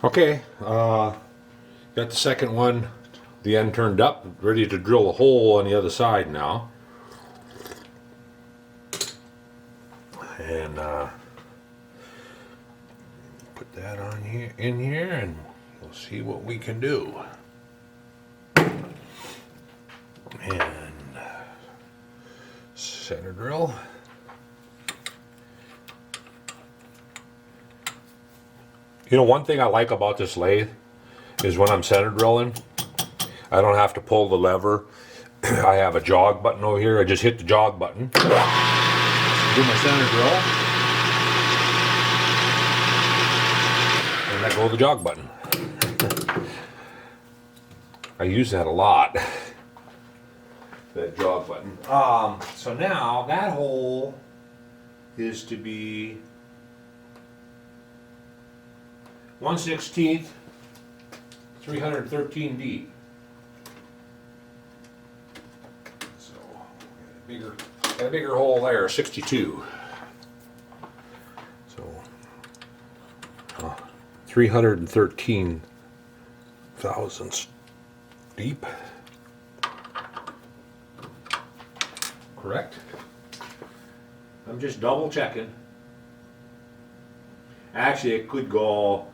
Okay, got the second one, the end turned up, ready to drill a hole on the other side now. And put that on here, in here, and we'll see what we can do. And center drill. You know, one thing I like about this lathe is when I'm center drilling, I don't have to pull the lever. I have a jog button over here. I just hit the jog button, do my center drill, and let go of the jog button. I use that a lot, that jog button. So now that hole is to be 1/16, 313 deep. So got a bigger hole there, 62. So 313 thousandths deep. Correct. I'm just double checking. Actually, it could go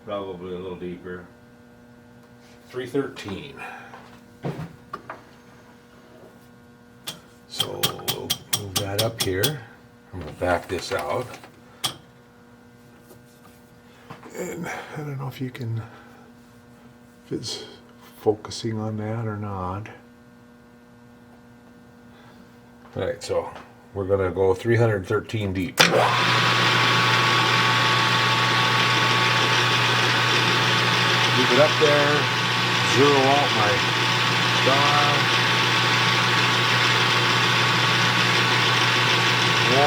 probably a little deeper. 313. So we'll move that up here. I'm going to back this out. And I don't know if you can, if it's focusing on that or not. All right, so we're going to go 313 deep. Leave it up there, zero out my dial. 1,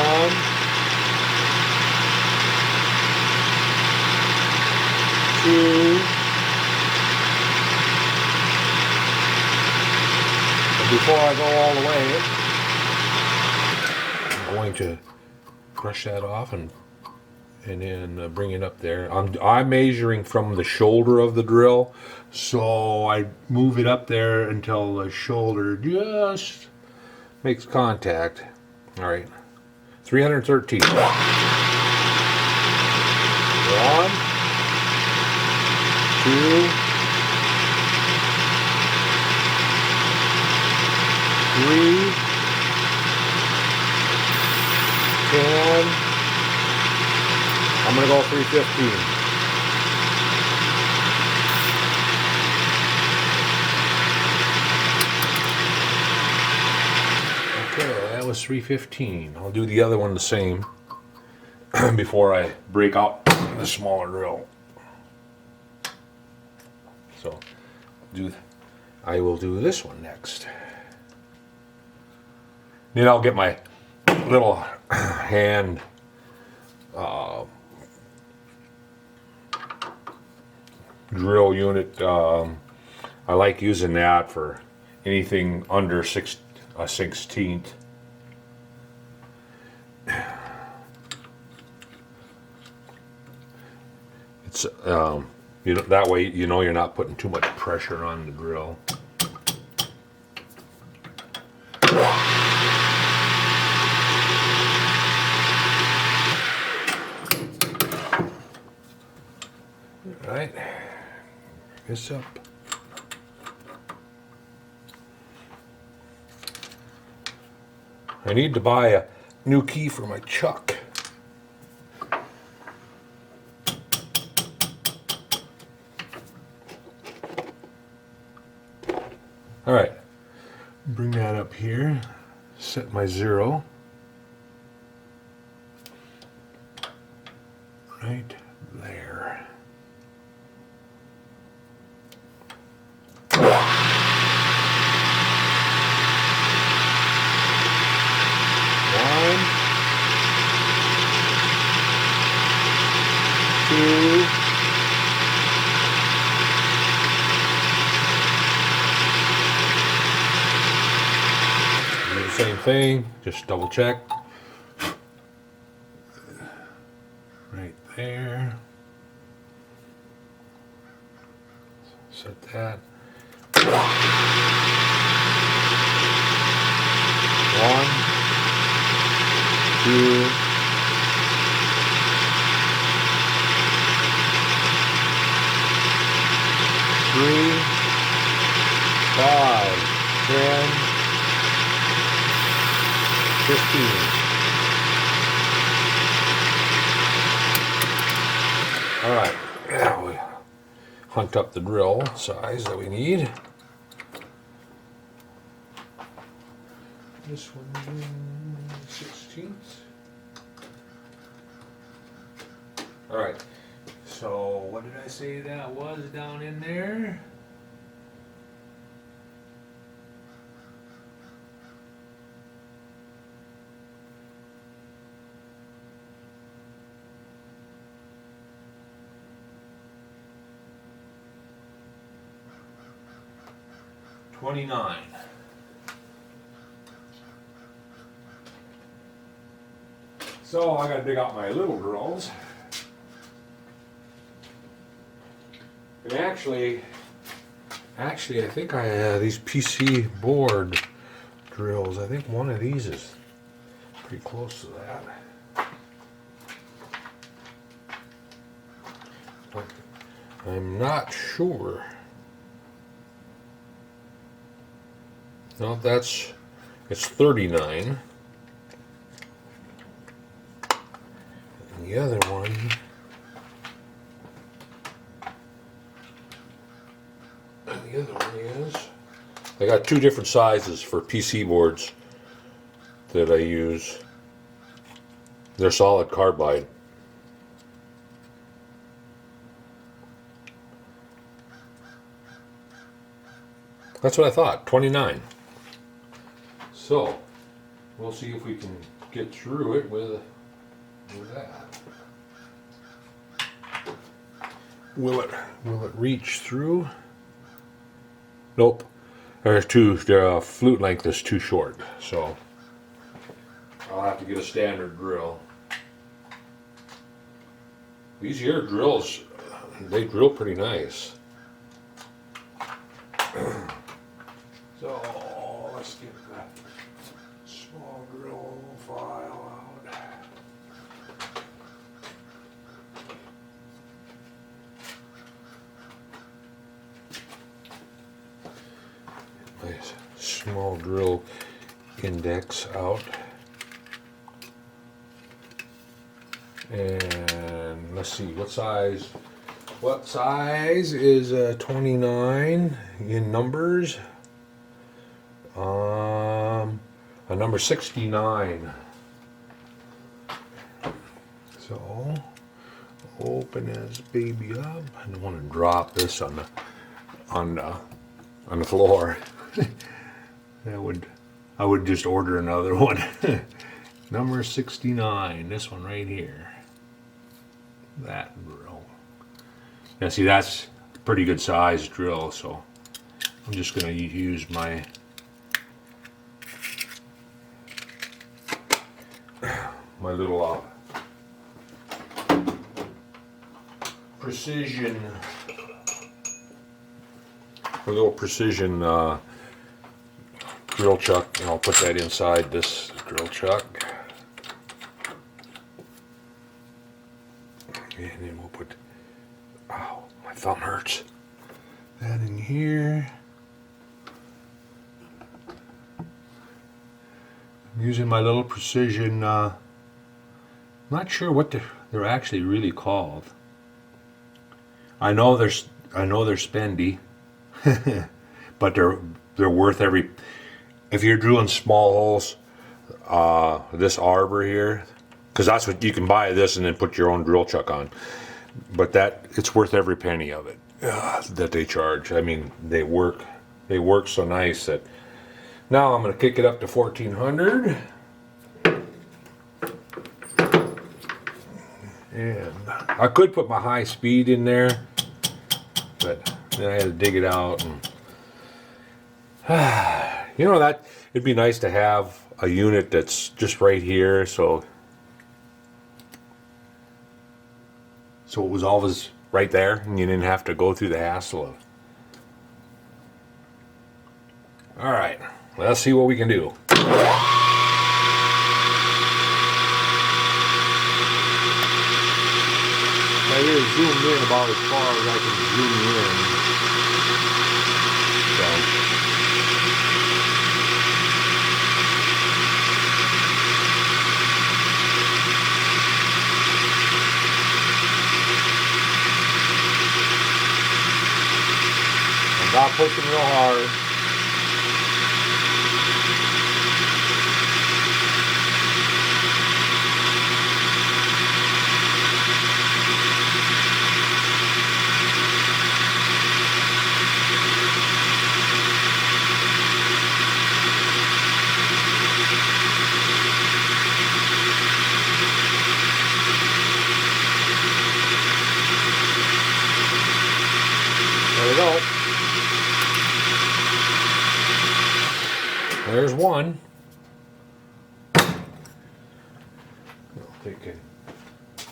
2, and before I go all the way, I'm going to brush that off and then bring it up there. I'm measuring from the shoulder of the drill, so I move it up there until the shoulder just makes contact. All right, 313. 1, 2, 3, 10. I'm going to go 315. Okay, that was 315. I'll do the other one the same before I break out the smaller drill. So I will do this one next. Then I'll get my little hand drill unit. I like using that for anything under a 16th. It's you know, that way you know you're not putting too much pressure on the drill. All right, this up. I need to buy a new key for my chuck. All right, bring that up here, set my 0. Right there. Do the same thing, just double check. Right there. set that. 1, 2, 3, 5, 10, 15. All right, now we hunt up the drill size that we need. This one, 16th. All right, so what did I say that was down in there? $29. So I got to dig out my little drills. And actually, I think I have these PC board drills. I think one of these is pretty close to that. But I'm not sure. No, it's 39. And the other one, is, I got two different sizes for PC boards that I use. They're solid carbide. That's what I thought, 29. So, we'll see if we can get through it with that. Will it reach through? Nope. The flute length is too short, so I'll have to get a standard drill. These here drills, they drill pretty nice. So let's get that small drill file out. My small drill index out. And let's see, what size is 29 in numbers? A number 69. So open this baby up. I don't want to drop this on the floor. I would just order another one. Number 69. This one right here. That drill. Now see, that's a pretty good size drill, so I'm just going to use my little precision drill chuck, and I'll put that inside this drill chuck. And then we'll put, ow, my thumb hurts. That in here. I'm using my little precision, not sure what they're actually really called. I know they're spendy, but they're worth every. If you're drilling small holes, this arbor here, because that's what you can buy this and then put your own drill chuck on. But it's worth every penny of it that they charge. I mean, they work so nice that. Now I'm going to kick it up to 1400. And I could put my high speed in there, but then I had to dig it out. And you know, that it'd be nice to have a unit that's just right here, so it was always right there, and you didn't have to go through the hassle of All right, let's see what we can do. I just zoomed in about as far as I can zoom in. So. I'm not pushing real hard. There we go. There's one. I'll take it.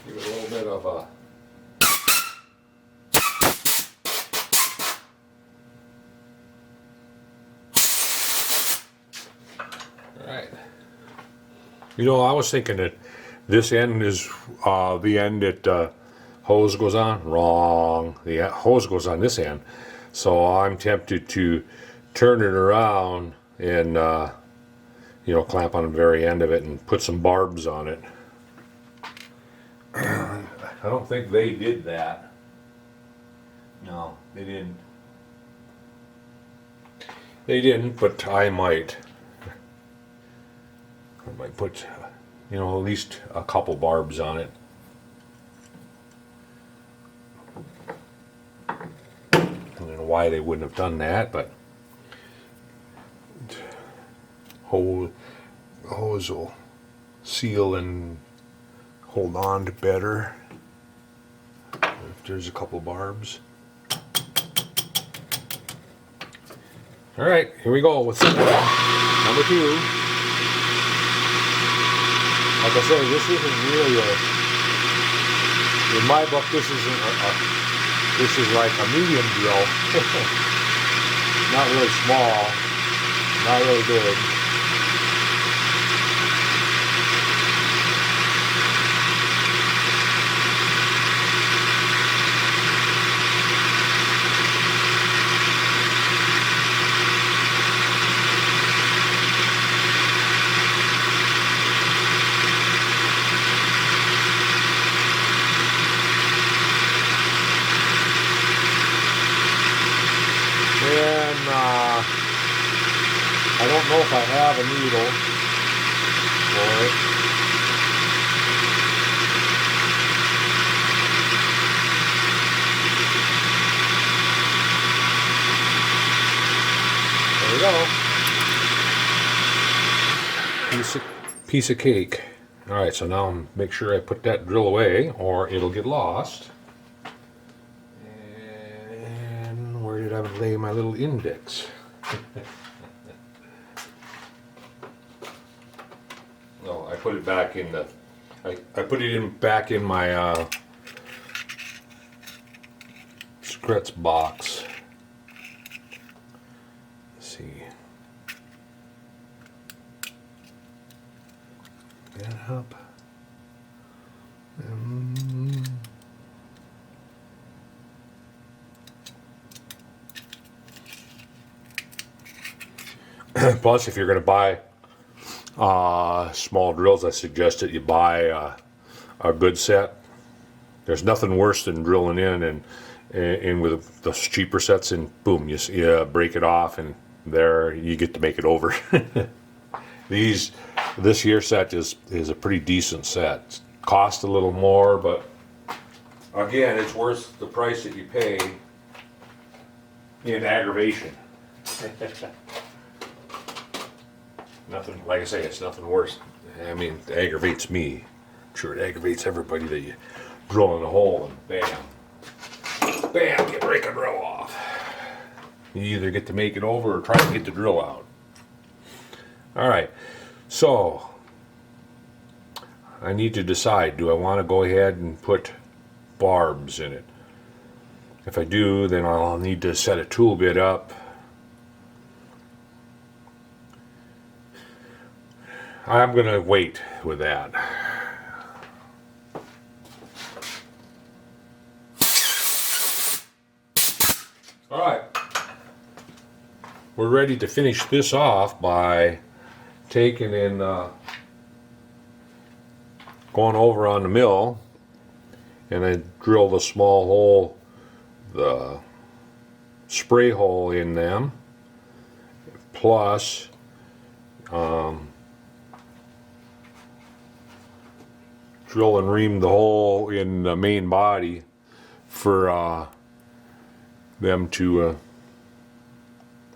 Give it a little bit of a. All right. You know, I was thinking that this end is the end that hose goes on. Wrong. The hose goes on this end. So I'm tempted to turn it around and you know, clamp on the very end of it and put some barbs on it. I don't think they did that. No, they didn't. They didn't, but I might. I might put, you know, at least a couple barbs on it. I don't know why they wouldn't have done that, but hose will seal and hold on to better if there's a couple barbs. All right, here we go with number 2. Like I say, this isn't really in my book, this isn't this is like a medium drill. Not really small, not really big. And I don't know if I have a needle for it. There we go. Piece of cake. All right, so now make sure I put that drill away or it'll get lost. And where did I lay my little index? No, I put it back in the. I put it in back in my Scretz box. Let's see. That up. Plus, if you're going to buy small drills, I suggest that you buy a good set. There's nothing worse than drilling in and with those cheaper sets, and boom, you break it off, and there you get to make it over. This year set is a pretty decent set. Cost a little more, but again, it's worth the price that you pay in aggravation. Nothing, like I say, it's nothing worse. I mean, it aggravates me. I'm sure it aggravates everybody that you drill in a hole and bam, you break a drill off. You either get to make it over or try to get the drill out. All right, so I need to decide, do I want to go ahead and put barbs in it? If I do, then I'll need to set a tool bit up I'm gonna wait with that. All right, we're ready to finish this off by taking and going over on the mill, and I drilled a small hole, the spray hole in them, plus drill and ream the hole in the main body for them to.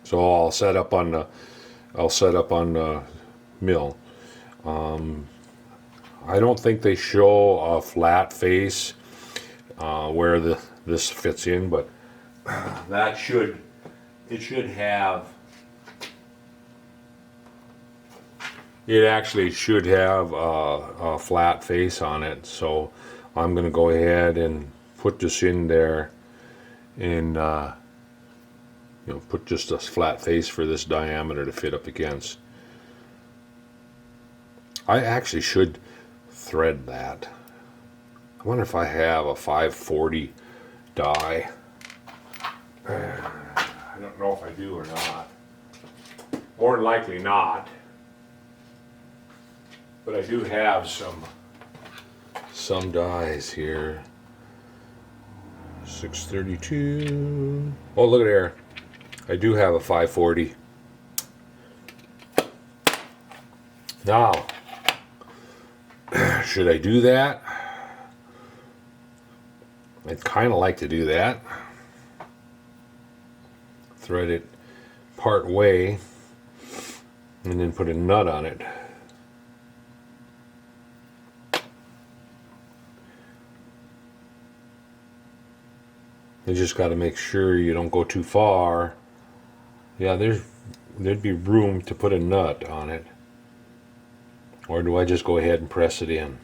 So I'll set up on the mill. I don't think they show a flat face where this fits in, but it should have. It actually should have a flat face on it, so I'm going to go ahead and put this in there and put just a flat face for this diameter to fit up against. I actually should thread that. I wonder if I have a 540 die. I don't know if I do or not. More than likely not. But I do have some dies here. 632. Oh, look at there. I do have a 540. Now, should I do that? I'd kind of like to do that. Thread it part way and then put a nut on it. You just got to make sure you don't go too far. Yeah, there'd be room to put a nut on it. Or do I just go ahead and press it in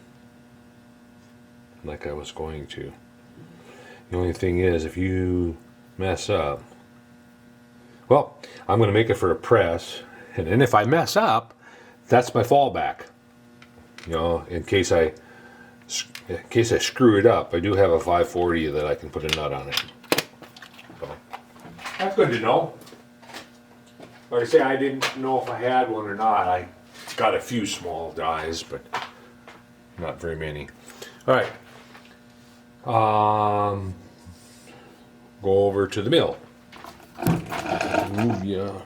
like I was going to? The only thing is, if you mess up, well, I'm going to make it for a press, and then if I mess up, that's my fallback. In case I screw it up, I do have a 540 that I can put a nut on it. So, that's good to know. Like I say, I didn't know if I had one or not. I got a few small dies, but not very many. All right. Go over to the mill. Move ya.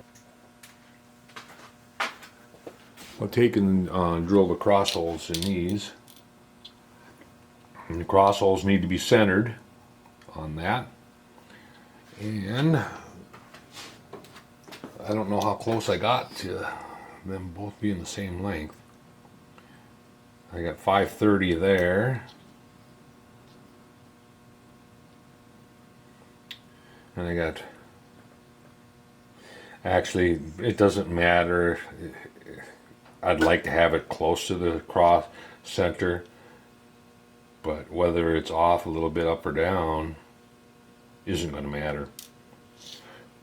I'll take and drill the cross holes in these. And the cross holes need to be centered on that. And I don't know how close I got to them both being the same length. I got 530 there. And I got, actually, it doesn't matter. I'd like to have it close to the cross center, but whether it's off a little bit up or down isn't going to matter.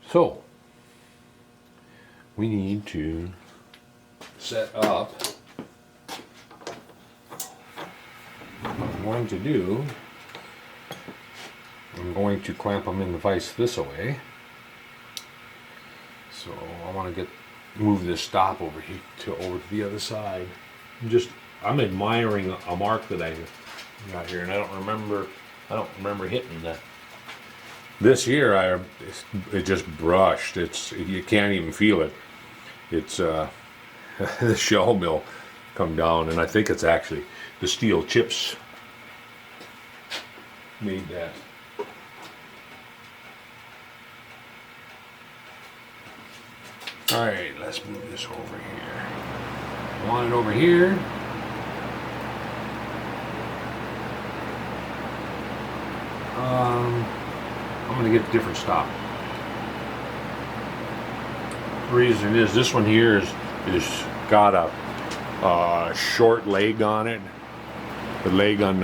So we need to set up. What I'm going to do, I'm going to clamp them in the vise this way. So I want to move this stop over here over to the other side. I'm admiring a mark that I got here, and I don't remember hitting that. This here, it just brushed. You can't even feel it. It's the shell mill come down, and I think it's actually the steel chips made that. All right, let's move this over here. I want it over here. I'm going to get a different stop. The reason is this one here is got a short leg on it. The leg on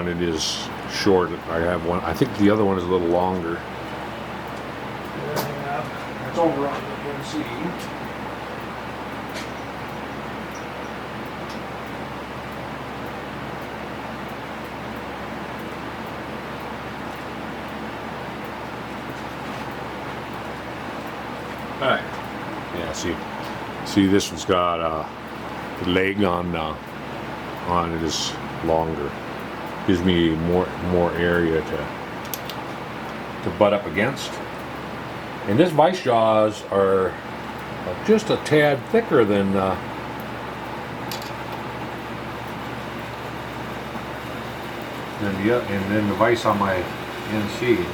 it is short. I have one. I think the other one is a little longer. It's over on the MC. Alright. Yeah, see this one's got the leg on it is longer. Gives me more area to butt up against. And this vice jaws are just a tad thicker than the vice on my NC.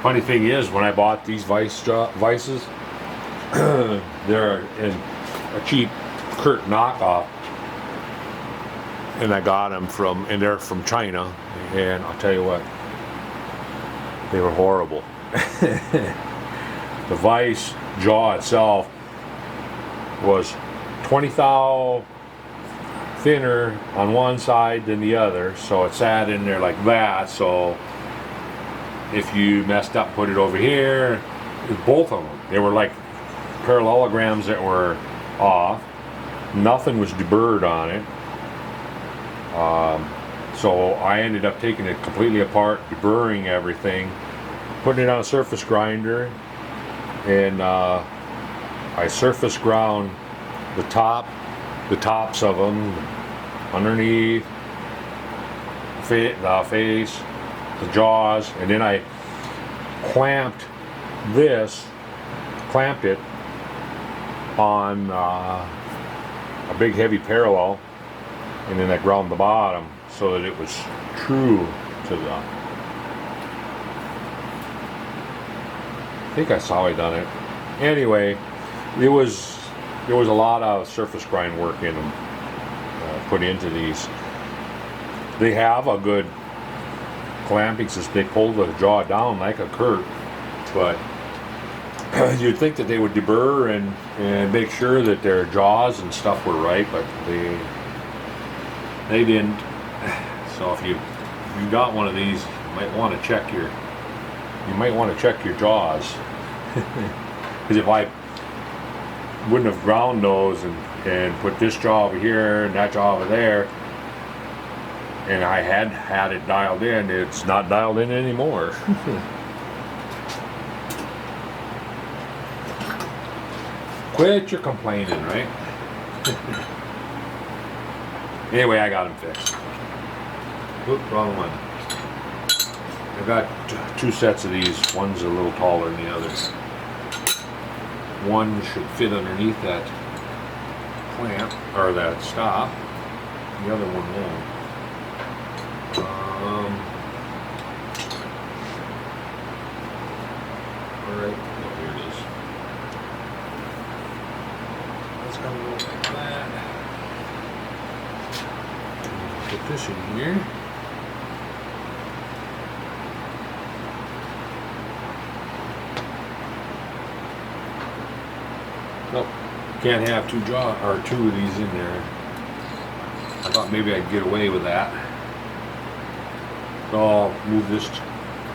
Funny thing is, when I bought these vices, they're in a cheap Kurt knockoff, and I got them and they're from China, and I'll tell you what, they were horrible. The vice jaw itself was 20 thou thinner on one side than the other, so it sat in there like that. So if you messed up, put it over here, both of them, they were like parallelograms that were off. Nothing was deburred on it. So I ended up taking it completely apart, deburring everything, putting it on a surface grinder, and I surface ground the tops of them, underneath, the face, the jaws, and then I clamped it on a big heavy parallel, and then I ground the bottom so that it was true to the. I think that's how I done it. Anyway, there was a lot of surface grind work in them put into these. They have a good clamping system. They pull the jaw down like a Kurt, but you'd think that they would deburr and make sure that their jaws and stuff were right, but they didn't. So if you got one of these, you might want to check your jaws. Because if I wouldn't have ground those and put this jaw over here and that jaw over there, and I had it dialed in, it's not dialed in anymore. Quit your complaining, right? Anyway, I got them fixed. Oop, wrong one. I got two sets of these. One's a little taller than the other. One should fit underneath that clamp, or that stop. The other one won't. Alright, oh, here it is. That's gonna go like that. Put this in here. Nope, can't have two of these in there. I thought maybe I'd get away with that. So I'll move this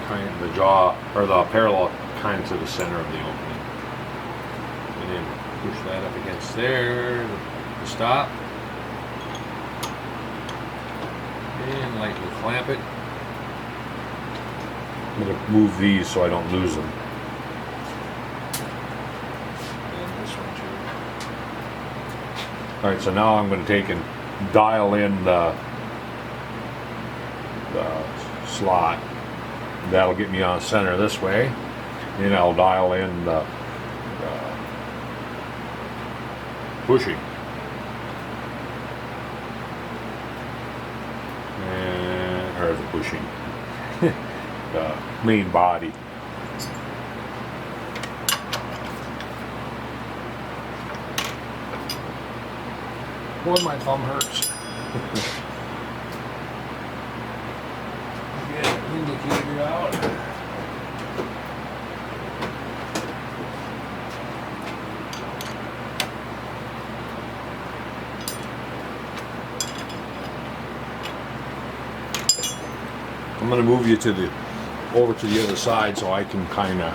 kind of the jaw or the parallel kind to the center of the opening, and then push that up against there to stop, and lightly clamp it. I'm going to move these so I don't lose them. Alright, so now I'm going to take and dial in the slot. That'll get me on center this way. Then I'll dial in the pushing. Or the pushing. The main body. Boy, my thumb hurts. Get an indicator out. I'm going to move you over to the other side so I can kind of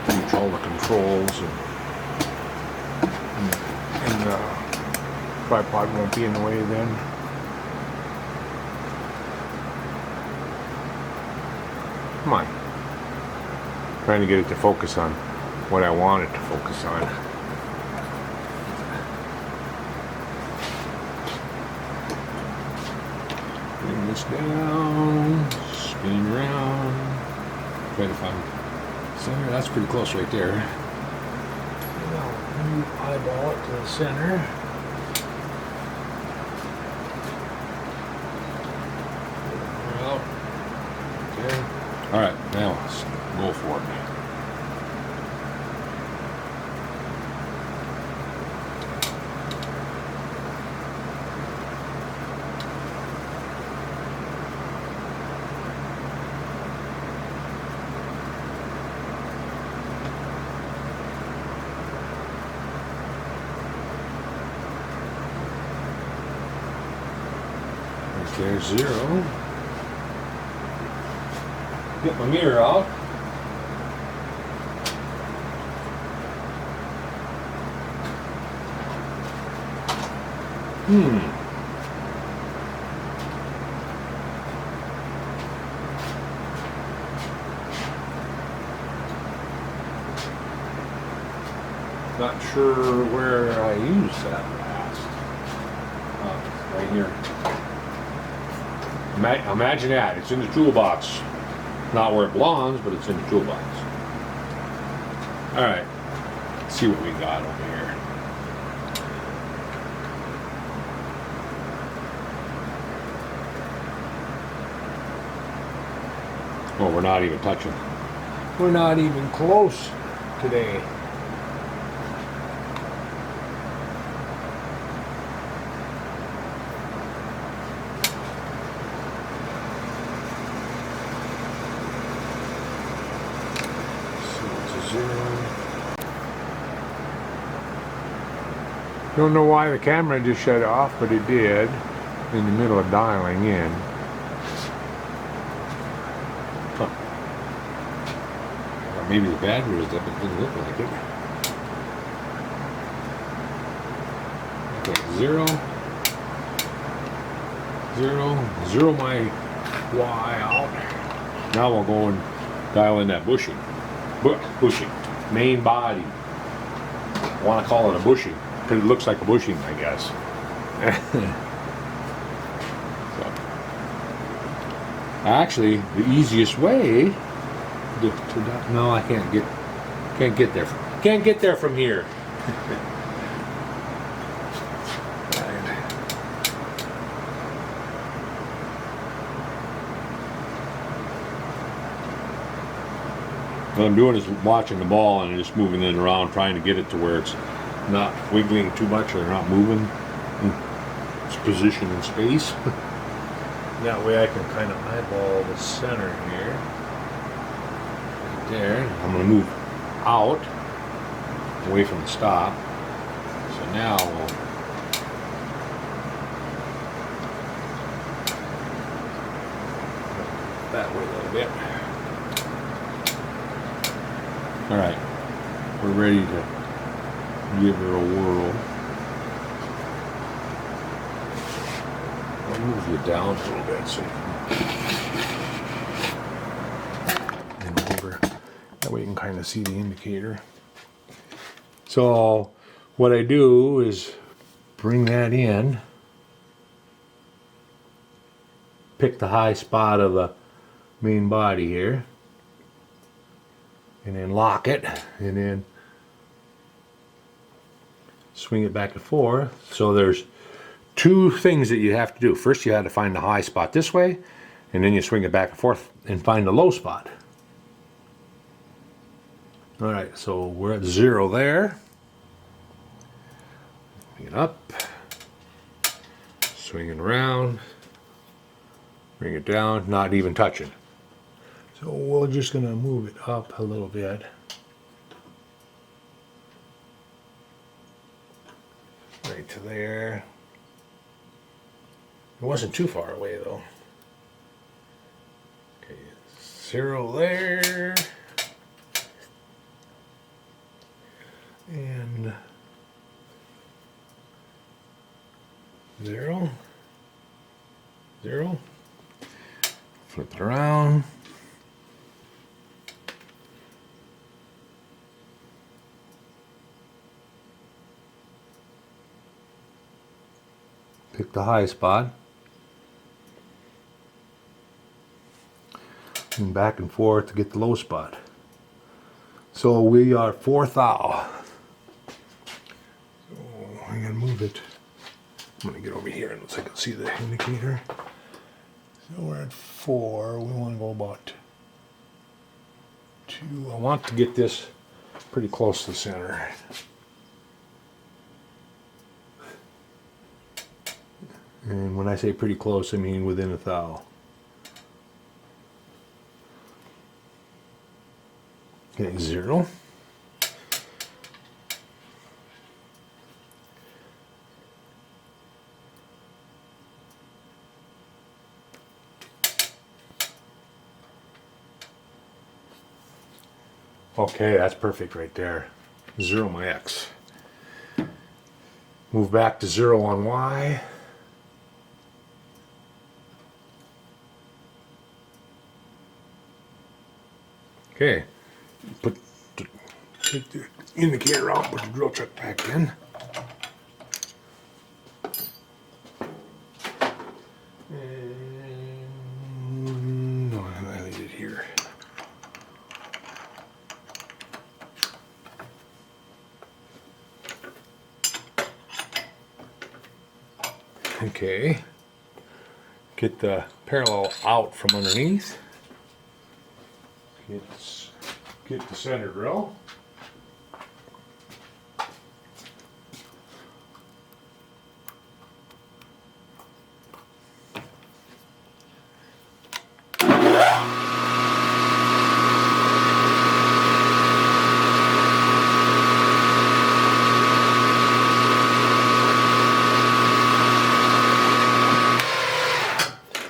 reach all the controls and tripod won't be in the way then. Trying to get it to focus on what I want it to focus on. Bring this down, spin around, try to find center. That's pretty close right there. Now eyeball it to the center. All right, now let's go for it. There's 0. Get my mirror out. Not sure where I used that last. Right here. Imagine that. It's in the toolbox. Not where it belongs, but it's in the toolbox. Alright. Let's see what we got over here. Oh, we're not even touching. We're not even close today. Don't know why the camera just shut off, but it did in the middle of dialing in. Huh. Or maybe the battery was up, it didn't look like it. Okay, 0, 0, 0 my Y out. Now we'll go and dial in that bushing. Bushing. Main body. I want to call it a bushing. Because it looks like a bushing, I guess. So, actually, the easiest way no, I can't get there. Can't get there from here. What I'm doing is watching the ball and just moving it around, trying to get it to where it's not wiggling too much or not moving. It's positioned in space. That way I can kind of eyeball the center here. Right there. I'm going to move out, away from the stop. So now we'll that way a little bit. Alright, we're ready to give her a whirl. I'll move you down a little bit so and over. That way you can kind of see the indicator. So what I do is bring that in, pick the high spot of the main body here, and then lock it, and then swing it back and forth. So there's two things that you have to do. First, you have to find the high spot this way, and then you swing it back and forth and find the low spot. All right, so we're at 0 there. Bring it up, swing it around, bring it down, not even touching. So we're just going to move it up a little bit. Right to there. It wasn't too far away though. Okay, 0 there. And 0. 0. Flip it around. pick the high spot. And back and forth to get the low spot. So we are 4th thou. So I'm gonna move it. I'm gonna get over here and so I can see the indicator. So we're at 4. We want to go about 2. I want to get this pretty close to the center. And when I say pretty close, I mean within a thou. Okay, 0. Okay, that's perfect right there. 0 my X. Move back to 0 on Y. Okay, take the indicator out, put the drill chuck back in. And no, I leave it here. Okay, get the parallel out from underneath. Get the center drill.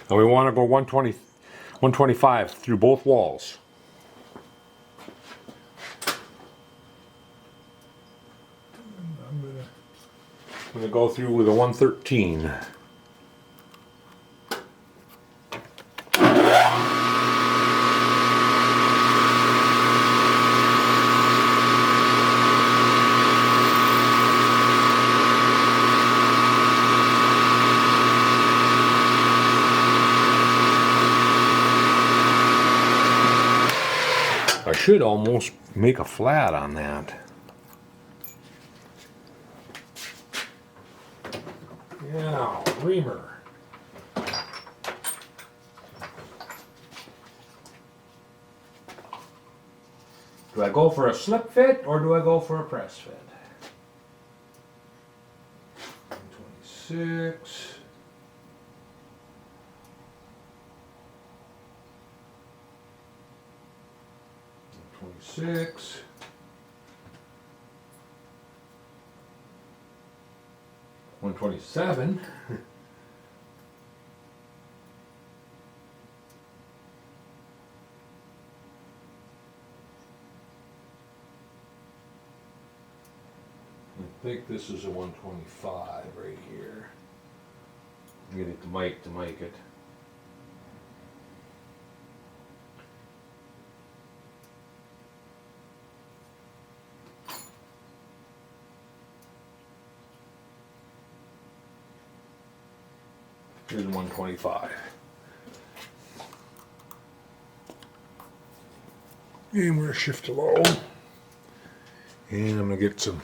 And we want to go 125 through both walls. I'm going to go through with a 113. I should almost make a flat on that. Yeah, reamer. Do I go for a slip fit or do I go for a press fit? 26. Six. $127. I think this is a 125 right here. Get it to make it. Here's 125. And we're shift to low. And I'm going to get some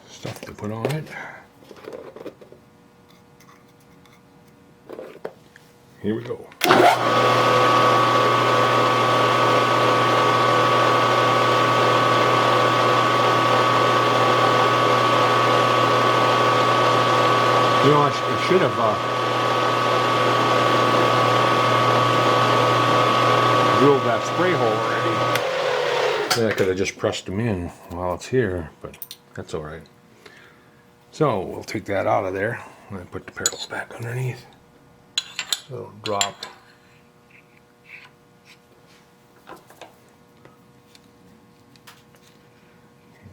stuff to put on it. Here we go. You know, I should have drilled that spray hole already. Yeah, I could have just pressed them in while it's here, but that's all right. So we'll take that out of there and put the parallels back underneath. So it'll drop.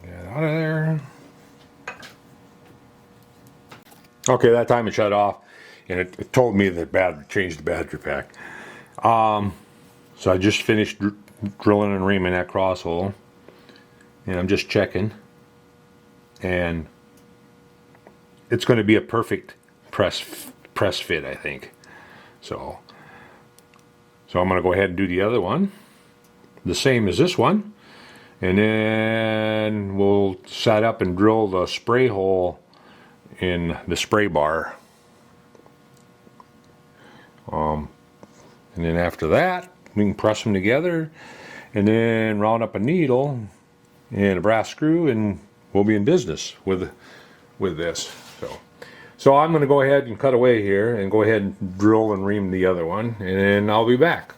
Get that out of there. Okay, that time it shut off, and it told me that changed the battery pack. So I just finished drilling and reaming that cross hole, and I'm just checking. and it's going to be a perfect press fit, I think. So I'm going to go ahead and do the other one, the same as this one, and then we'll set up and drill the spray hole in the spray bar. And then after that, we can press them together and then round up a needle and a brass screw, and we'll be in business with this. So I'm going to go ahead and cut away here and go ahead and drill and ream the other one, and then I'll be back.